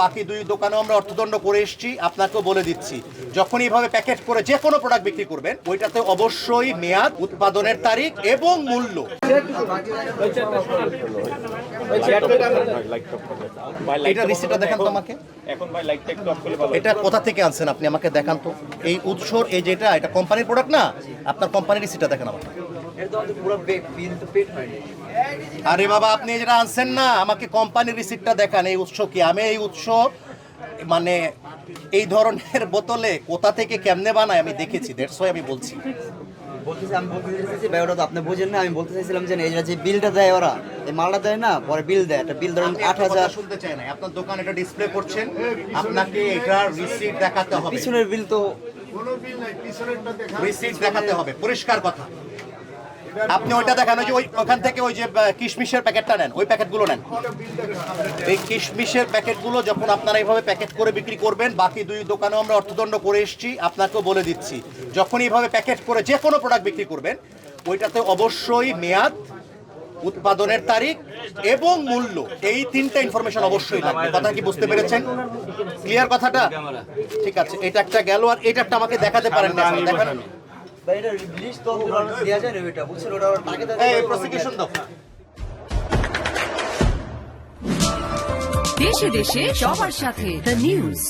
বাকি দুই দোকানেও আমরা অর্থদণ্ড করে এসেছি, আপনাকেও বলে দিচ্ছি, যখন এইভাবে প্যাকেট করে যে কোনো প্রোডাক্ট বিক্রি করবেন ওইটাতে অবশ্যই মেয়াদ, উৎপাদনের তারিখ এবং মূল্য। এটা রিসিপ্টটা দেখান তো আমাকে। এটা কোথা থেকে আনছেন আপনি আমাকে দেখান তো। এই উৎসর এই যেটা এটা কোম্পানির প্রোডাক্ট না, আপনার কোম্পানির রিসিপ্টটা দেখান আমাকে। আরে বাবা, আপনি যেটা আনছেন না, আমাকে কোম্পানির রিসিপ্টটা দেখান। এই উৎস কি? আমি এই উৎস মানে এই ধরনের বোতলে কোথা থেকে কেমনে বানায় আমি দেখেছি, দ্যাটস ওয়াই আমি বলছি। আমি বলতে চাইছি ভাই, ওটা তো আপনি বুঝেন না। আমি বলতে চাইছিলাম যে এরা যে বিলটা দেয়, ওরা এই মালটা দেয় না, পরে বিল দেয়। একটা বিল ধরেন 8,000 শুনতে চাই না। আপনার দোকান এটা ডিসপ্লে করছেন, আপনাকে এটার রিসিপ্ট দেখাতে হবে। পিছনের বিল তো রিসিপ্ট দেখাতে হবে, পরিষ্কার কথা। আপনি ওইটা দেখান, ওই যে ওখান থেকে ওই যে কিশমিশের প্যাকেটটা নেন, ওই প্যাকেটগুলো নেন। এই কিশমিশের প্যাকেটগুলো যখন আপনারা এইভাবে প্যাকেট করে বিক্রি করবেন, বাকি দুই দোকানেও আমরা অর্থদণ্ড করে এসেছি, আপনাকেও বলে দিচ্ছি, যখন এইভাবে প্যাকেট করে যে কোনো প্রোডাক্ট বিক্রি করবেন ওইটাতে অবশ্যই মেয়াদ, উৎপাদনের তারিখ এবং মূল্য, এই তিনটা ইনফরমেশন অবশ্যই লাগবে। কথা কি বুঝতে পেরেছেন? ক্লিয়ার কথাটা? ঠিক আছে, এটা একটা গেল। আর এটা একটা আমাকে দেখাতে পারেন না, দেখান। দেশে দেশে সবার সাথে দ্য নিউজ।